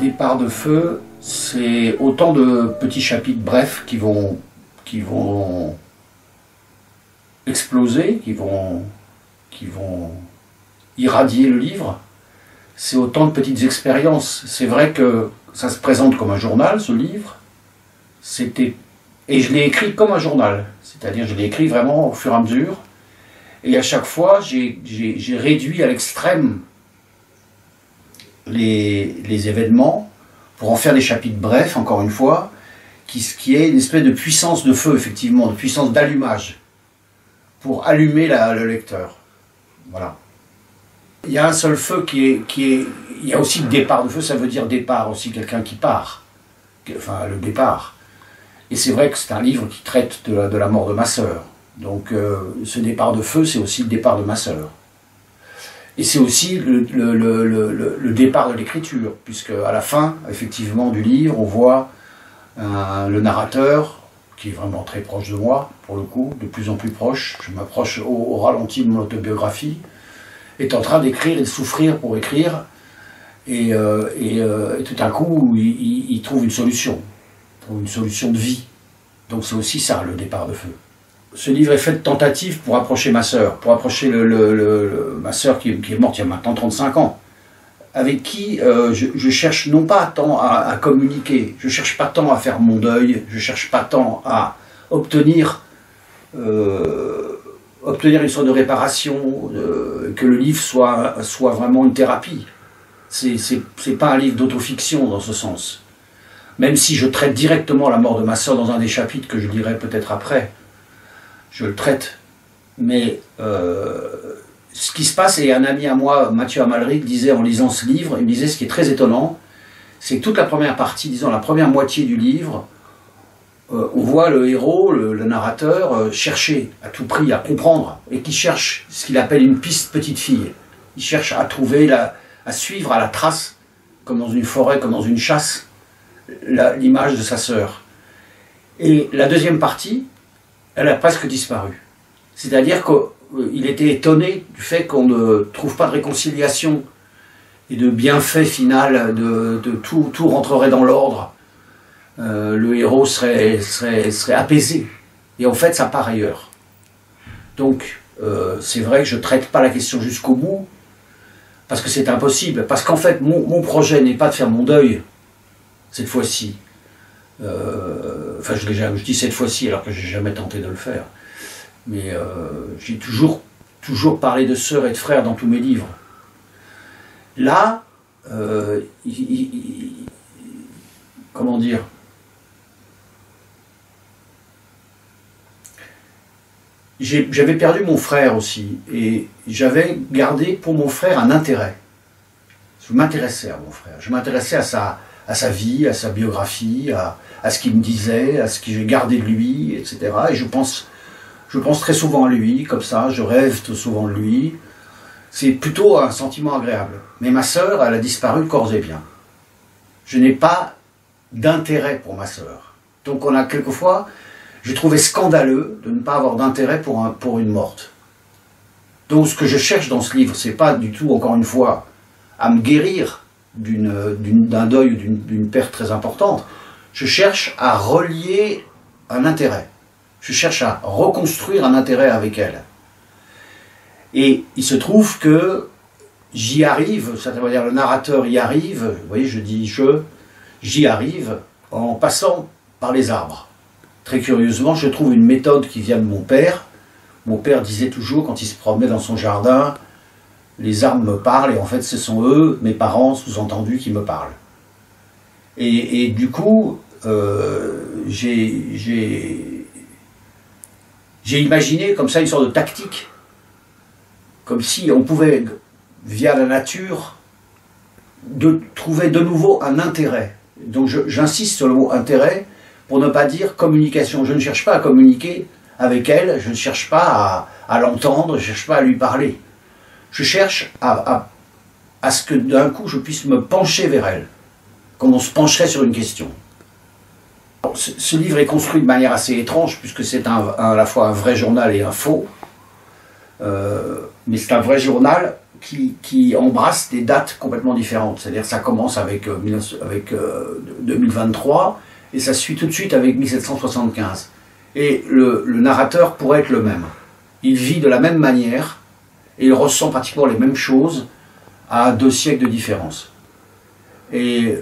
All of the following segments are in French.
Départ de feu, c'est autant de petits chapitres brefs qui vont exploser, qui vont irradier le livre. C'est autant de petites expériences. C'est vrai que ça se présente comme un journal, ce livre. Et je l'ai écrit comme un journal. C'est-à-dire, je l'ai écrit vraiment au fur et à mesure. Et à chaque fois, j'ai réduit à l'extrême les événements pour en faire des chapitres brefs, encore une fois, qui est une espèce de puissance de feu, effectivement, de puissance d'allumage, pour allumer le lecteur. Voilà. Il y a un seul feu il y a aussi le départ de feu, ça veut dire départ aussi, quelqu'un qui part. Enfin, le départ. Et c'est vrai que c'est un livre qui traite de la mort de ma sœur. Donc, ce départ de feu, c'est aussi le départ de ma sœur. Et c'est aussi le départ de l'écriture, puisque à la fin, effectivement, du livre, on voit le narrateur, qui est vraiment très proche de moi, pour le coup, de plus en plus proche. Je m'approche au ralenti de mon autobiographie, est en train d'écrire et de souffrir pour écrire, et tout à coup, il trouve une solution de vie. Donc c'est aussi ça, le départ de feu. Ce livre est fait de tentatives pour approcher ma sœur, pour approcher ma sœur qui est morte il y a maintenant 35 ans, avec qui je cherche non pas tant à communiquer, je cherche pas tant à faire mon deuil, je cherche pas tant à obtenir une sorte de réparation, que le livre soit vraiment une thérapie. C'est pas un livre d'autofiction dans ce sens. Même si je traite directement la mort de ma sœur dans un des chapitres que je lirai peut-être après, je le traite. Mais ce qui se passe, et un ami à moi, Mathieu Amalric, disait en lisant ce livre, il me disait ce qui est très étonnant, c'est que toute la première partie, disons la première moitié du livre, on voit le héros, le narrateur, chercher à tout prix à comprendre, et qui cherche ce qu'il appelle une piste petite fille. Il cherche à trouver, à suivre à la trace, comme dans une forêt, comme dans une chasse, l'image de sa sœur. Et la deuxième partie, elle a presque disparu. C'est-à-dire qu'il était étonné du fait qu'on ne trouve pas de réconciliation et de bienfait final, de tout rentrerait dans l'ordre. Le héros serait apaisé. Et en fait, ça part ailleurs. Donc, c'est vrai que je ne traite pas la question jusqu'au bout, parce que c'est impossible. Parce qu'en fait, mon projet n'est pas de faire mon deuil, cette fois-ci. Enfin, je dis cette fois-ci, alors que je n'ai jamais tenté de le faire. Mais j'ai toujours parlé de sœurs et de frères dans tous mes livres. Là, comment dire, j'avais perdu mon frère aussi, et j'avais gardé pour mon frère un intérêt. Je m'intéressais à mon frère, je m'intéressais à sa vie, à sa biographie, à ce qu'il me disait, à ce que j'ai gardé de lui, etc. Et je pense très souvent à lui, comme ça, je rêve tout souvent de lui. C'est plutôt un sentiment agréable. Mais ma sœur, elle a disparu corps et bien. Je n'ai pas d'intérêt pour ma sœur. Donc on a quelquefois, je trouvais scandaleux de ne pas avoir d'intérêt pour une morte. Donc ce que je cherche dans ce livre, c'est pas du tout, encore une fois, à me guérir d'un deuil ou d'une perte très importante. Je cherche à relier un intérêt. Je cherche à reconstruire un intérêt avec elle. Et il se trouve que j'y arrive, c'est-à-dire le narrateur y arrive, vous voyez, je dis j'y arrive en passant par les arbres. Très curieusement, je trouve une méthode qui vient de mon père. Mon père disait toujours, quand il se promenait dans son jardin, les arbres me parlent, et en fait ce sont eux, mes parents, sous-entendus, qui me parlent. Et du coup, j'ai imaginé comme ça une sorte de tactique, comme si on pouvait, via la nature, trouver de nouveau un intérêt. Donc j'insiste sur le mot intérêt, pour ne pas dire communication. Je ne cherche pas à communiquer avec elle, je ne cherche pas à l'entendre, je ne cherche pas à lui parler. Je cherche à ce que d'un coup je puisse me pencher vers elle, comme on se pencherait sur une question. Alors, ce livre est construit de manière assez étrange, puisque c'est à la fois un vrai journal et un faux. Mais c'est un vrai journal qui embrasse des dates complètement différentes. C'est-à-dire ça commence avec 2023 et ça suit tout de suite avec 1775. Et le narrateur pourrait être le même. Il vit de la même manière et il ressent pratiquement les mêmes choses à 2 siècles de différence. Et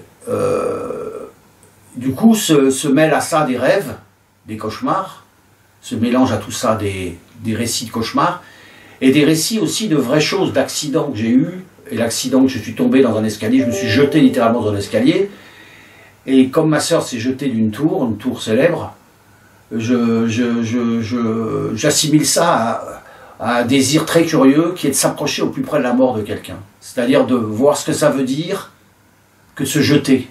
du coup se mêlent à ça des rêves, des cauchemars, se mélange à tout ça des récits de cauchemars, et des récits aussi de vraies choses, d'accidents que j'ai eus, et l'accident que je suis tombé dans un escalier, je me suis jeté littéralement dans un escalier, et comme ma sœur s'est jetée d'une tour, une tour célèbre, j'assimile ça à un désir très curieux qui est de s'approcher au plus près de la mort de quelqu'un. C'est-à-dire de voir ce que ça veut dire que de se jeter,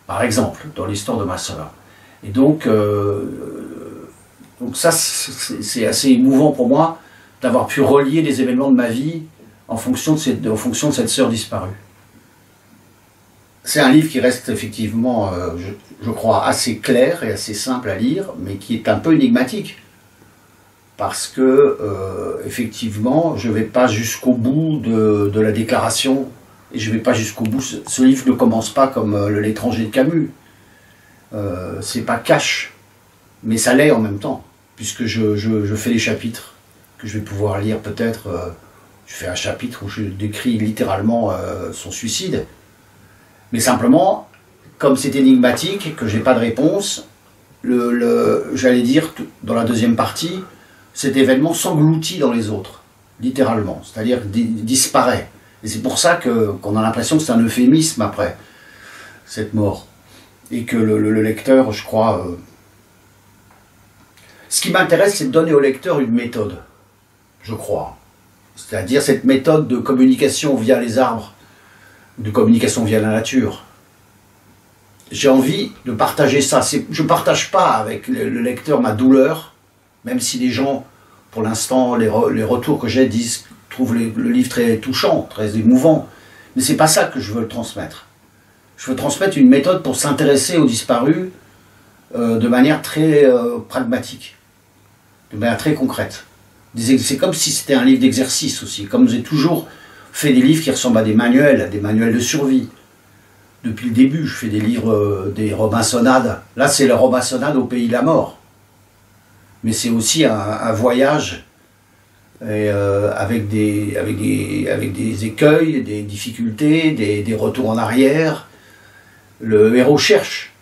par exemple, dans l'histoire de ma sœur. Et donc ça, c'est assez émouvant pour moi d'avoir pu relier les événements de ma vie en fonction de cette sœur disparue. C'est un livre qui reste effectivement, je crois, assez clair et assez simple à lire, mais qui est un peu énigmatique. Parce que, effectivement, je ne vais pas jusqu'au bout de la déclaration, et je ne vais pas jusqu'au bout. Ce livre ne commence pas comme L'étranger de Camus. C'est pas cash, mais ça l'est en même temps, puisque je fais les chapitres que je vais pouvoir lire peut-être. Je fais un chapitre où je décris littéralement son suicide. Mais simplement, comme c'est énigmatique, que je n'ai pas de réponse, j'allais dire, dans la deuxième partie, cet événement s'engloutit dans les autres, littéralement, c'est-à-dire disparaît. Et c'est pour ça qu'on a l'impression que c'est un euphémisme après, cette mort. Et que le lecteur, je crois... Ce qui m'intéresse, c'est de donner au lecteur une méthode, je crois. C'est-à-dire cette méthode de communication via les arbres, de communication via la nature. J'ai envie de partager ça. Je ne partage pas avec le lecteur ma douleur, même si les gens, pour l'instant, les retours que j'ai trouvent le livre très touchant, très émouvant. Mais ce n'est pas ça que je veux transmettre. Je veux transmettre une méthode pour s'intéresser aux disparus de manière très pragmatique, de manière très concrète. C'est comme si c'était un livre d'exercice aussi, comme j'ai toujours fait des livres qui ressemblent à des manuels de survie. Depuis le début, je fais des livres, des robinsonnades. Là, c'est la robinsonnade au pays de la mort. Mais c'est aussi un voyage avec des écueils, des difficultés, des retours en arrière. Le héros cherche,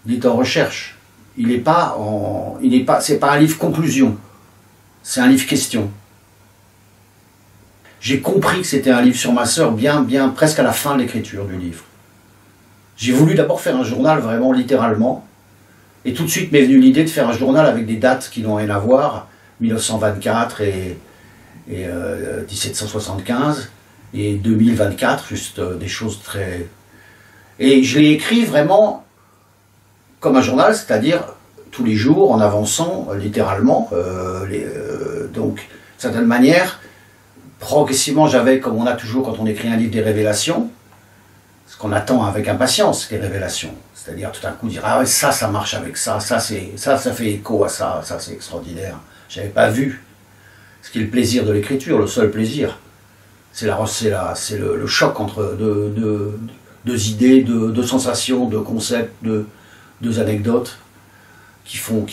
il est en recherche. C'est pas un livre conclusion, c'est un livre question. J'ai compris que c'était un livre sur ma sœur bien presque à la fin de l'écriture du livre. J'ai voulu d'abord faire un journal vraiment littéralement, et tout de suite m'est venue l'idée de faire un journal avec des dates qui n'ont rien à voir, 1924 et 1775 et 2024, juste des choses très... Et je l'ai écrit vraiment comme un journal, c'est-à-dire tous les jours en avançant littéralement. Donc, d'une certaine manière, progressivement j'avais, comme on a toujours quand on écrit un livre, des révélations, ce qu'on attend avec impatience, les révélations. C'est-à-dire tout d'un coup dire, ah ouais, ça marche avec ça fait écho à ça c'est extraordinaire. Je n'avais pas vu. Ce qui est le plaisir de l'écriture, le seul plaisir. C'est le choc entre deux idées, deux sensations, deux concepts, deux anecdotes qui font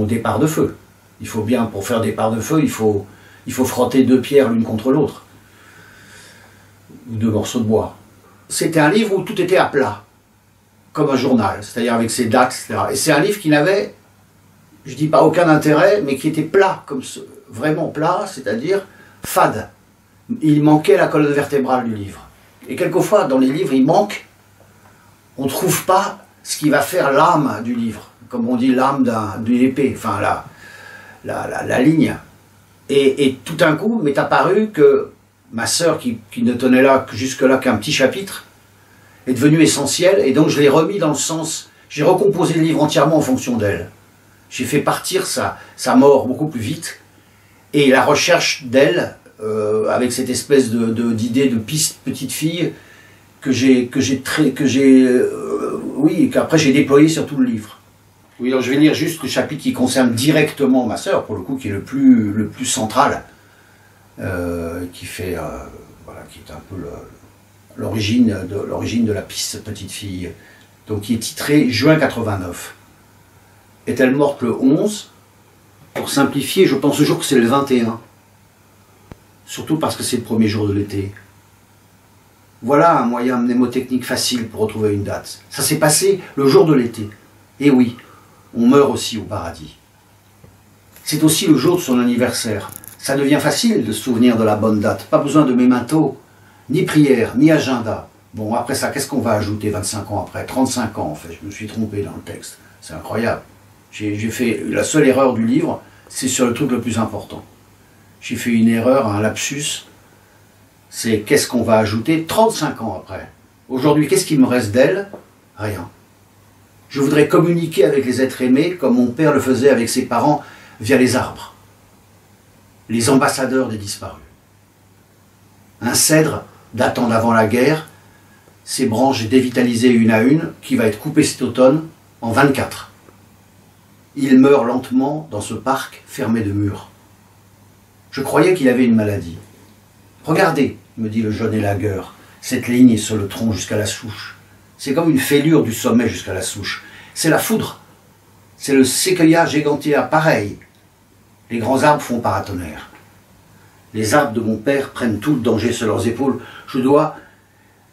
des parts de feu. Il faut bien, pour faire des parts de feu, il faut frotter 2 pierres l'une contre l'autre. Ou 2 morceaux de bois. C'était un livre où tout était à plat, comme un journal, c'est-à-dire avec ses dates, etc. Et c'est un livre qui n'avait, je dis pas aucun intérêt, mais qui était plat, vraiment plat, c'est-à-dire fade. Il manquait la colonne vertébrale du livre. Et quelquefois, dans les livres, on ne trouve pas ce qui va faire l'âme du livre, comme on dit l'âme d'une épée, enfin la ligne. Et tout d'un coup, m'est apparu que ma sœur, qui ne tenait jusque-là qu'un petit chapitre, est devenue essentielle, et donc je l'ai remis dans le sens, j'ai recomposé le livre entièrement en fonction d'elle. J'ai fait partir sa mort beaucoup plus vite, et la recherche d'elle, avec cette espèce d'idée de piste petite fille, qu'après j'ai déployé sur tout le livre. Oui, alors je vais lire juste le chapitre qui concerne directement ma sœur, pour le coup, qui est le plus central. qui fait, voilà, qui est un peu l'origine de la piste cette petite fille. Donc qui est titré Juin 89. Est-elle morte le 11? Pour simplifier, je pense toujours que c'est le 21. Surtout parce que c'est le premier jour de l'été. Voilà un moyen mnémotechnique facile pour retrouver une date. Ça s'est passé le jour de l'été. Et oui, on meurt aussi au paradis. C'est aussi le jour de son anniversaire. Ça devient facile de se souvenir de la bonne date. Pas besoin de mémento, ni prière, ni agenda. Bon, après ça, qu'est-ce qu'on va ajouter 25 ans après? 35 ans, en fait. Je me suis trompé dans le texte. C'est incroyable. J'ai fait la seule erreur du livre, c'est sur le truc le plus important. J'ai fait une erreur, un lapsus. C'est qu'est-ce qu'on va ajouter 35 ans après. Aujourd'hui, qu'est-ce qu'il me reste d'elle? Rien. Je voudrais communiquer avec les êtres aimés comme mon père le faisait avec ses parents via les arbres. Les ambassadeurs des disparus. Un cèdre datant d'avant la guerre, ses branches dévitalisées une à une, qui va être coupée cet automne en 24. Il meurt lentement dans ce parc fermé de murs. Je croyais qu'il avait une maladie. Regardez, me dit le jeune élagueur, cette ligne sur le tronc jusqu'à la souche. C'est comme une fêlure du sommet jusqu'à la souche. C'est la foudre. C'est le séquoia gigantea pareil. Les grands arbres font paratonnerre. Les arbres de mon père prennent tout le danger sur leurs épaules. Je dois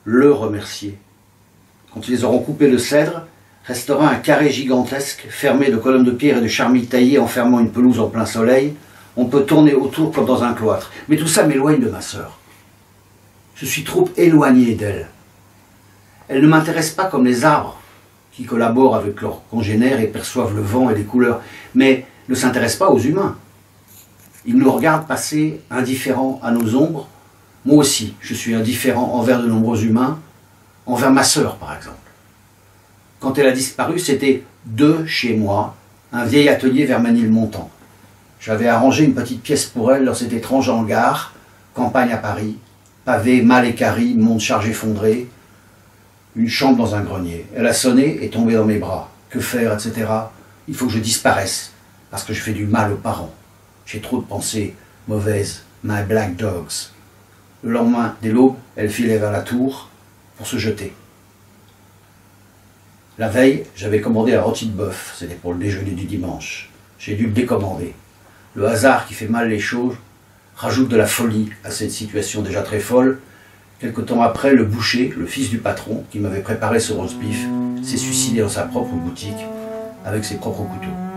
le remercier. Quand ils auront coupé le cèdre, restera un carré gigantesque, fermé de colonnes de pierre et de charmilles taillées enfermant une pelouse en plein soleil. On peut tourner autour comme dans un cloître. Mais tout ça m'éloigne de ma sœur. Je suis trop éloigné d'elle. Elle ne m'intéresse pas comme les arbres, qui collaborent avec leurs congénères et perçoivent le vent et les couleurs, mais ne s'intéressent pas aux humains. Ils nous regardent passer, indifférents à nos ombres. Moi aussi, je suis indifférent envers de nombreux humains, envers ma sœur par exemple. Quand elle a disparu, c'était de chez moi, un vieil atelier vers Ménilmontant. J'avais arrangé une petite pièce pour elle dans cet étrange hangar, campagne à Paris, pavé mal équarri, monde charge effondré, une chambre dans un grenier. Elle a sonné et tombé dans mes bras. Que faire, etc. Il faut que je disparaisse, parce que je fais du mal aux parents. J'ai trop de pensées mauvaises, my black dogs. Le lendemain, dès l'aube, elle filait vers la tour pour se jeter. La veille, j'avais commandé un rôti de bœuf, c'était pour le déjeuner du dimanche. J'ai dû le décommander. Le hasard qui fait mal les choses rajoute de la folie à cette situation déjà très folle. Quelque temps après, le boucher, le fils du patron, qui m'avait préparé ce roast beef, s'est suicidé dans sa propre boutique avec ses propres couteaux.